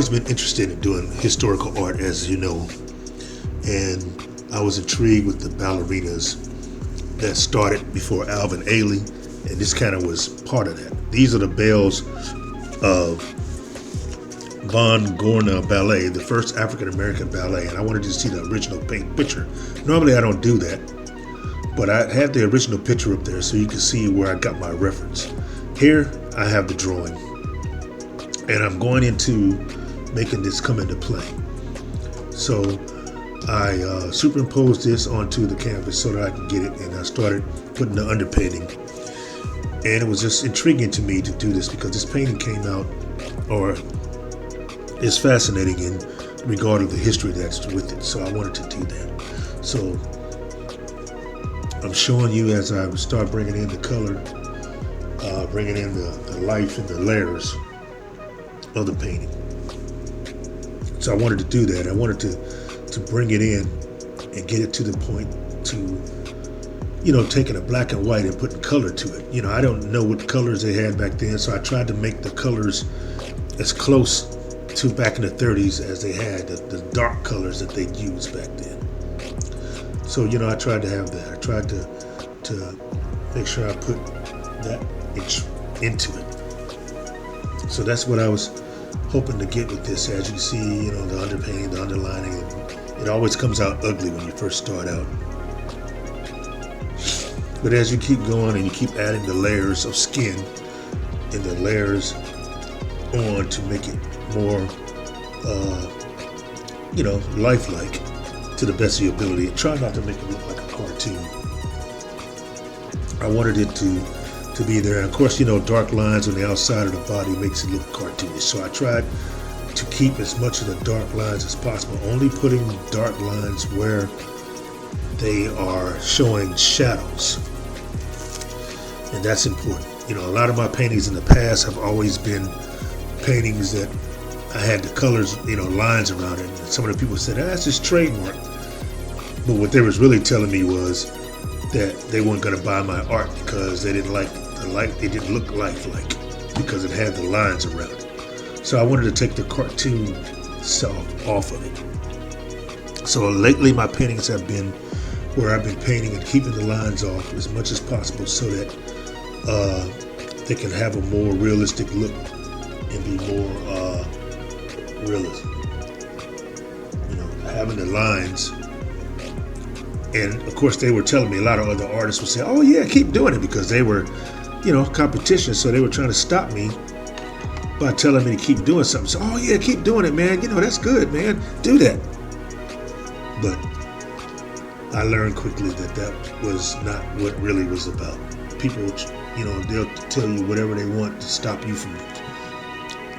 always been interested in doing historical art, as you know, and I was intrigued with the ballerinas that started before Alvin Ailey, and this kind of was part of that. These are the bells of Von Grona Ballet, the first African-American ballet, and I wanted to see the original paint picture. Normally I don't do that, but I had the original picture up there so you can see where I got my reference. Here I have the drawing, and I'm going into making this come into play. So I superimposed this onto the canvas so that I could get it, and I started putting the underpainting. And it was just intriguing to me to do this because this painting came out, or is fascinating in regard of the history that's with it. So I wanted to do that. So I'm showing you as I start bringing in the color, bringing in the life and the layers of the painting. So I wanted to do that. I wanted to bring it in and get it to the point to, taking a black and white and putting color to it. I don't know what colors they had back then, so I tried to make the colors as close to back in the 30s as they had, the dark colors that they'd used back then. So, I tried to have that. I tried to make sure I put that into it. So that's what I was hoping to get with this. As you see, the underpainting, the underlining, it always comes out ugly when you first start out. But as you keep going and you keep adding the layers of skin and the layers on to make it more, lifelike to the best of your ability, and try not to make it look like a cartoon. I wanted it to be there. And of course, dark lines on the outside of the body makes it look cartoonish. So I tried to keep as much of the dark lines as possible, only putting dark lines where they are showing shadows. And that's important. A lot of my paintings in the past have always been paintings that I had the colors, lines around it. And some of the people said, that's just trademark. But what they was really telling me was that they weren't going to buy my art because they didn't like the light. It didn't look lifelike because it had the lines around it. So I wanted to take the cartoon self off of it. So lately my paintings have been where I've been painting and keeping the lines off as much as possible so that they can have a more realistic look and be more realism. Having the lines. And of course they were telling me, a lot of other artists would say, oh yeah, keep doing it, because they were, competition. So they were trying to stop me by telling me to keep doing something. So, oh yeah, keep doing it, man. That's good, man. Do that. But I learned quickly that was not what really was about. People, they'll tell you whatever they want to stop you from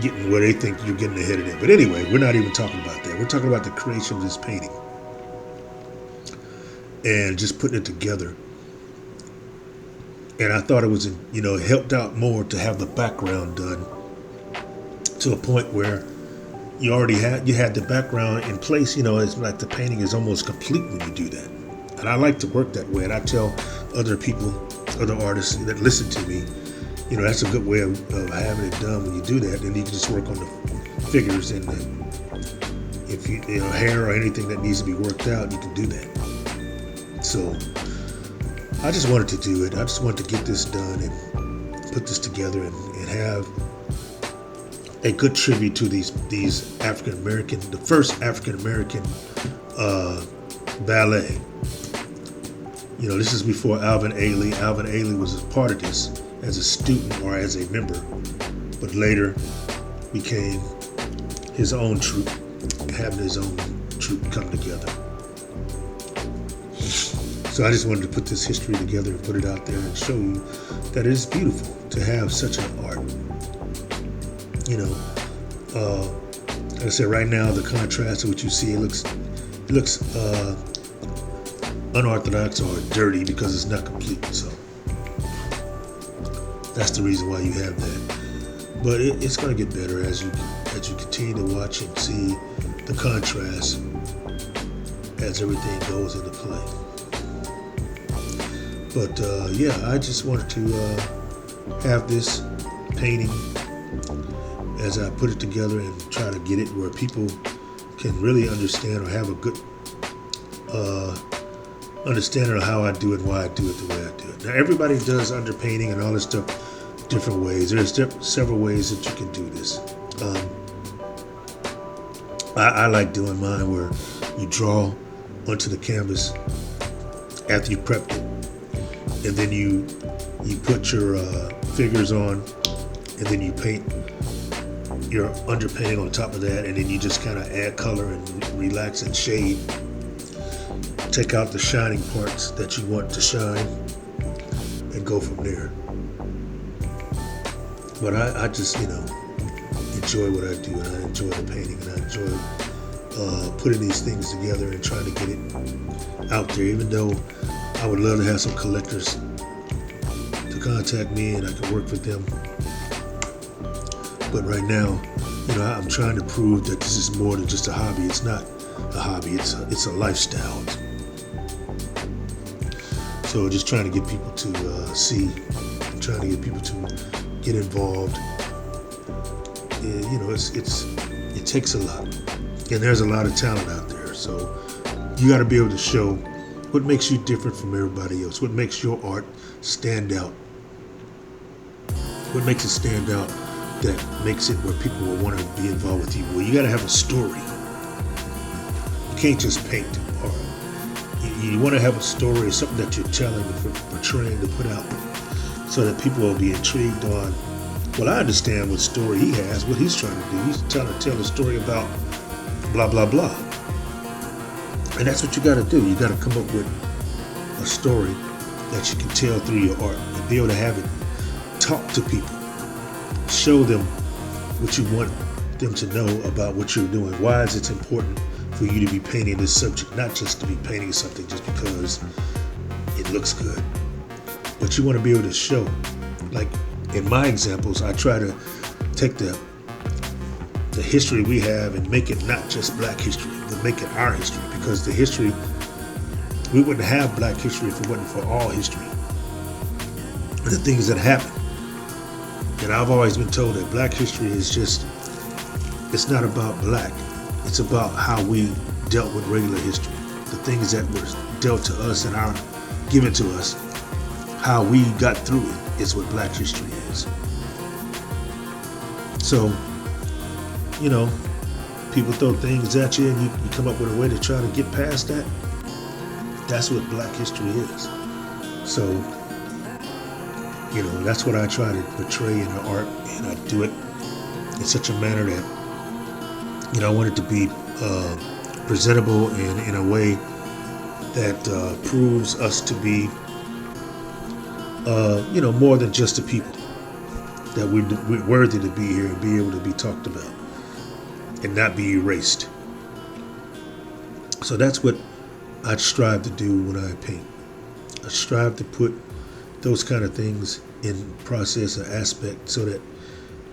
getting where they think you're getting ahead of them. But anyway, we're not even talking about that. We're talking about the creation of this painting and just putting it together. And I thought it was, it helped out more to have the background done to a point where you had the background in place. It's like the painting is almost complete when you do that. And I like to work that way. And I tell other people, other artists that listen to me, that's a good way of having it done when you do that. And you can just work on the figures and if you hair or anything that needs to be worked out, you can do that. So I just wanted to do it. I just wanted to get this done and put this together and have a good tribute to these African-American, the first African-American ballet. This is before Alvin Ailey. Alvin Ailey was a part of this as a student or as a member, but later became his own troupe, having his own troupe come together. So I just wanted to put this history together and put it out there and show you that it is beautiful to have such an art. Like I said, right now the contrast of what you see, it looks unorthodox or dirty because it's not complete. So that's the reason why you have that. But it's going to get better as you continue to watch and see the contrast as everything goes into play. But I just wanted to have this painting as I put it together and try to get it where people can really understand or have a good understanding of how I do it and why I do it the way I do it. Now, everybody does underpainting and all this stuff different ways. There's several ways that you can do this. I like doing mine where you draw onto the canvas after you prepped it, and then you put your figures on, and then you paint your underpainting on top of that, and then you just kind of add color and relax and shade. Take out the shining parts that you want to shine and go from there. But I just, enjoy what I do, and I enjoy the painting, and I enjoy putting these things together and trying to get it out there, even though I would love to have some collectors to contact me and I can work with them. But right now, I'm trying to prove that this is more than just a hobby. It's not a hobby, it's a lifestyle. So just trying to get people to see, trying to get people to get involved. It takes a lot, and there's a lot of talent out there. So you got to be able to show what makes you different from everybody else, what makes your art stand out, what makes it stand out that makes it where people will want to be involved with you. Well, you got to have a story. You can't just paint, or you want to have a story, something that you're telling, portraying, to put out, so that people will be intrigued on. Well, I understand what story he has, what he's trying to do. He's trying to tell a story about blah, blah, blah. And that's what you got to do. You got to come up with a story that you can tell through your art and be able to have it talk to people. Show them what you want them to know about what you're doing. Why is it important for you to be painting this subject, not just to be painting something just because it looks good, but you want to be able to show. Like in my examples, I try to take the history we have and make it not just Black history, but make it our history, because the history, we wouldn't have Black history if it wasn't for all history and the things that happen. And I've always been told that Black history is just, it's not about Black. It's about how we dealt with regular history. The things that were dealt to us and are given to us, how we got through it is what Black history is. So, people throw things at you and you come up with a way to try to get past that. That's what Black history is. So, that's what I try to portray in the art, and I do it in such a manner that, I want it to be presentable and in a way that proves us to be, more than just a people, that we're worthy to be here and be able to be talked about and not be erased. So that's what I strive to do when I paint. I strive to put those kind of things in process or aspect so that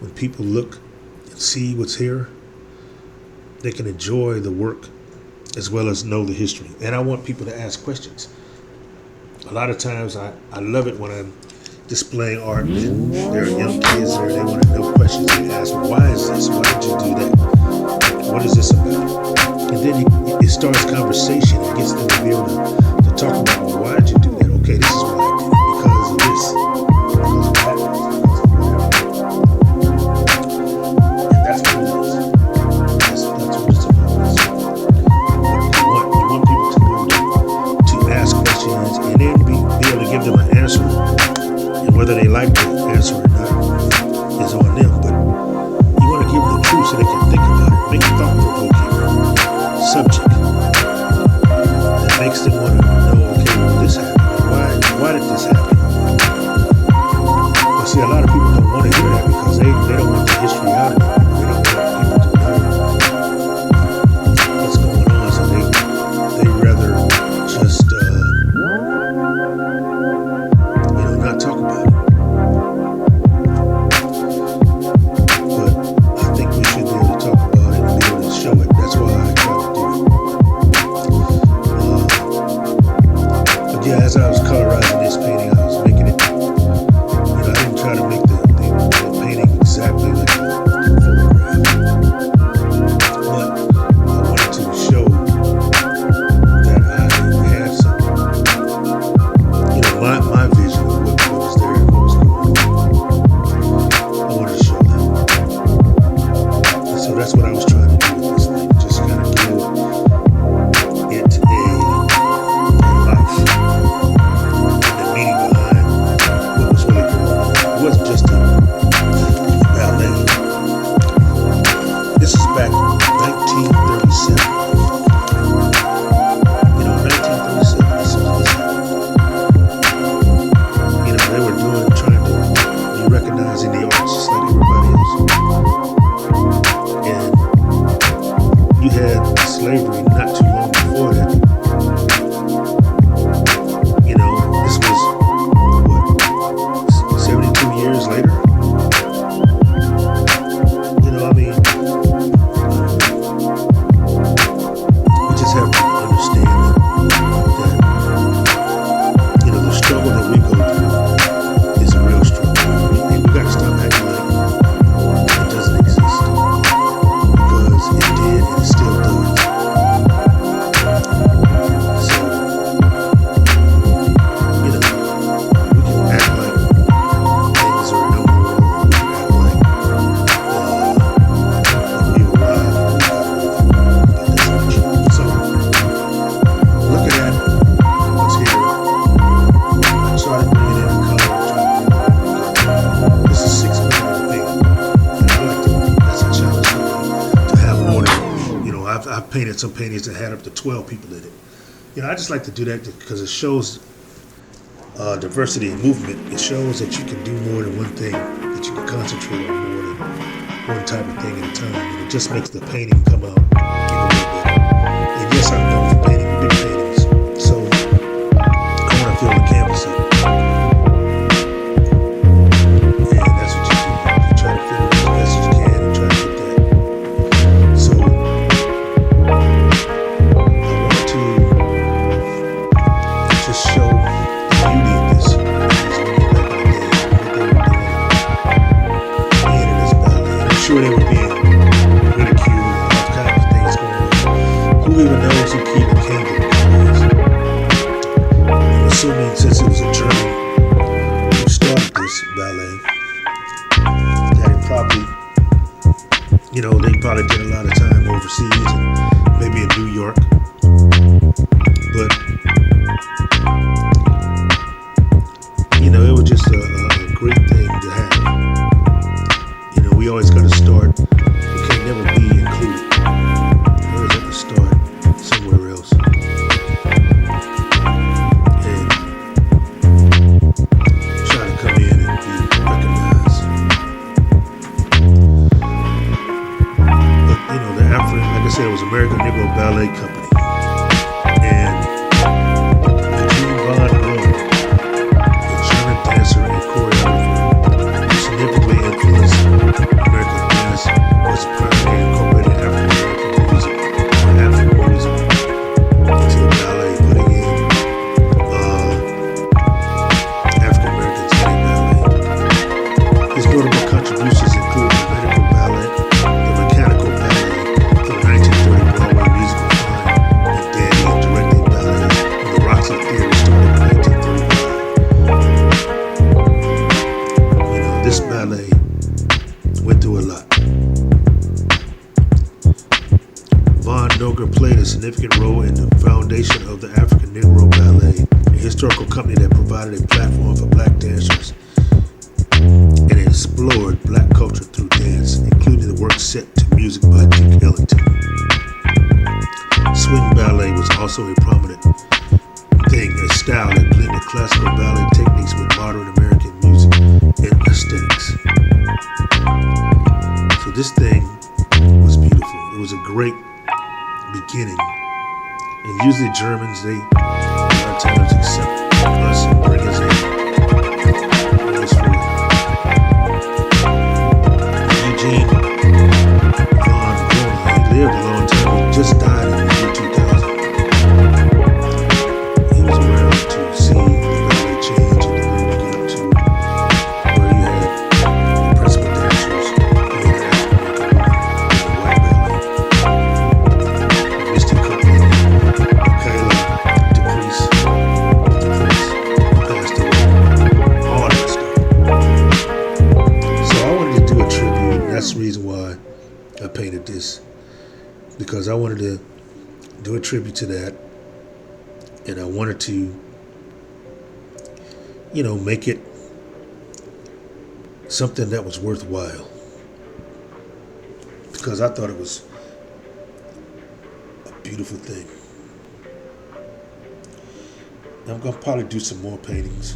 when people look and see what's here, they can enjoy the work as well as know the history. And I want people to ask questions. A lot of times I love it when I'm displaying art and there are young kids there, they want to know questions. They ask me, why is this? Why did you do that? What is this about? And then it starts conversation. It gets them to be able to talk about, well, why did you do that? Okay, this is why I did it, because of this. Because of that. And that's what it is. That's what it's about. You want people to be able to ask questions and then be able to give them an answer. And whether they like the answer or not is on them. But you want to give them the truth so they can think about it. Make it thought-provoking subject that makes them want to know, okay, well, this happened. Why did this happen? But see, a lot of people don't want to hear that because they don't want the history out of it. They don't want people to know what's going on, so they rather just not talk about it. But I think we should be able to talk about it and be able to show it. That's why I try to do it. painted some paintings that had up to 12 people in it. I just like to do that because it shows diversity in movement. It shows that you can do more than one thing, that you can concentrate on more than one type of thing at a time. And it just makes the painting come out a little better. And yes, I'm known for painting big paintings. So I want to fill the canvas up. And that's what you do. You try to fill it as best as you can and try to get that. So I want to just show the beauty of this. These women back in the day, what they were doing, being in this ballet. And I'm sure they were being ridiculed and all kinds of things going on. Who even knows who Keith and Campbell is? I'm assuming since it was a German who started this ballet, that it probably, they probably did a lot of time overseas and maybe in New York. But it was just a great thing to have. We always got to start. We can never be included. We always have to start somewhere else. And try to come in and be recognized. But, the African, like I said, it was American Negro Ballet Company. And Eugene Von Grona, dancer and choreographer who significantly influenced American dance, was primarily incorporating African music into the ballet, putting in African Americans in ballet. His notable contributions include the medical ballet, the mechanical ballet, the 1930 Broadway musical Fine and Dandy and directing ballets, and the Roxy Theatre started in 1935. This ballet went through a lot. Von Grona played a significant role in the foundation of the African Negro Ballet, a historical company that provided a platform for black dancers and explored black culture through dance, including the work set to music by Duke Ellington. Swing ballet was also a prominent thing, a style that blended classical ballet techniques with modern American music and aesthetics. So this thing was beautiful. It was a great beginning. And usually Germans, they a lot of times accept us and bring us in. Bring us forward. Eugene Von Grona, he lived a long time. He just died in the year 2000. He was around to see the ballet change and then we get up to where you had the principal dancers being the African American woman, the white ballet, Misty Copeland, Michaela DePriest passed away, all that stuff. So I wanted to do a tribute, and that's the reason why I painted this, because I wanted to do a tribute to that, and I wanted to, make it something that was worthwhile, because I thought it was a beautiful thing. And I'm going to probably do some more paintings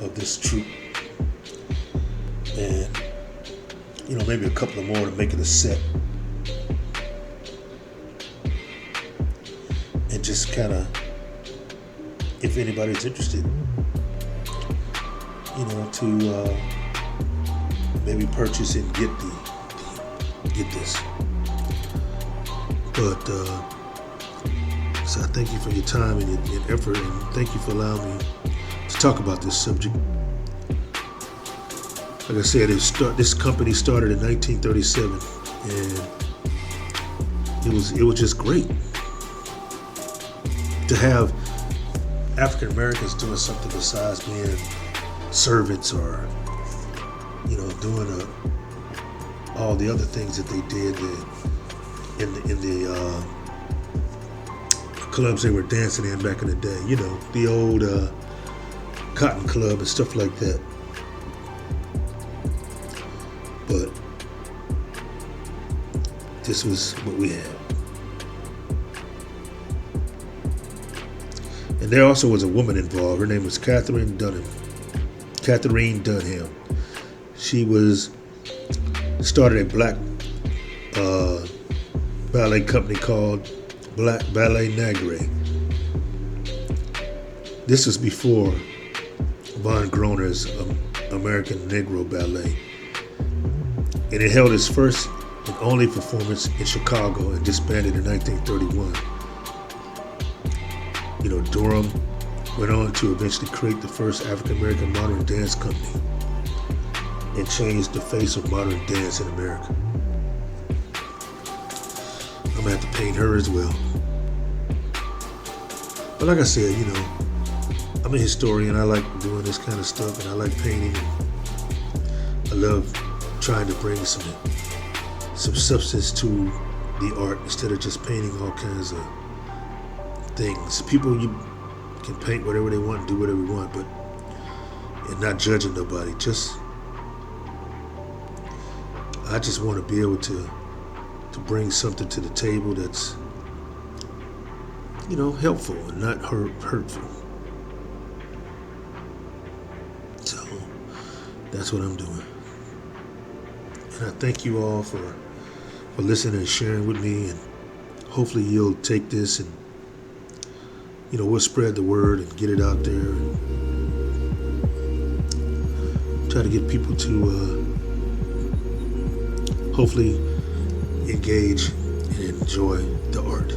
of this troupe, and maybe a couple of more to make it a set, and just kind of, if anybody's interested, to maybe purchase and get this. But so I thank you for your time and your effort, and thank you for allowing me to talk about this subject. Like I said, this company started in 1937, and it was just great to have African Americans doing something besides being servants or doing all the other things that they did in the clubs they were dancing in back in the day. The old Cotton Club and stuff like that. But this was what we had. And there also was a woman involved. Her name was Catherine Dunham. Catherine Dunham. She started a black ballet company called Ballet Negro. This was before Von Grona's American Negro Ballet. And it held its first and only performance in Chicago and disbanded in 1931. Durham went on to eventually create the first African-American modern dance company and changed the face of modern dance in America. I'm gonna have to paint her as well. But like I said, I'm a historian. I like doing this kind of stuff, and I like painting. I love trying to bring some substance to the art instead of just painting all kinds of things. People, you can paint whatever they want, do whatever you want, and not judging nobody. I just want to be able to bring something to the table that's helpful and not hurtful. So that's what I'm doing. And I thank you all for listening and sharing with me, and hopefully you'll take this and we'll spread the word and get it out there and try to get people to hopefully engage and enjoy the art.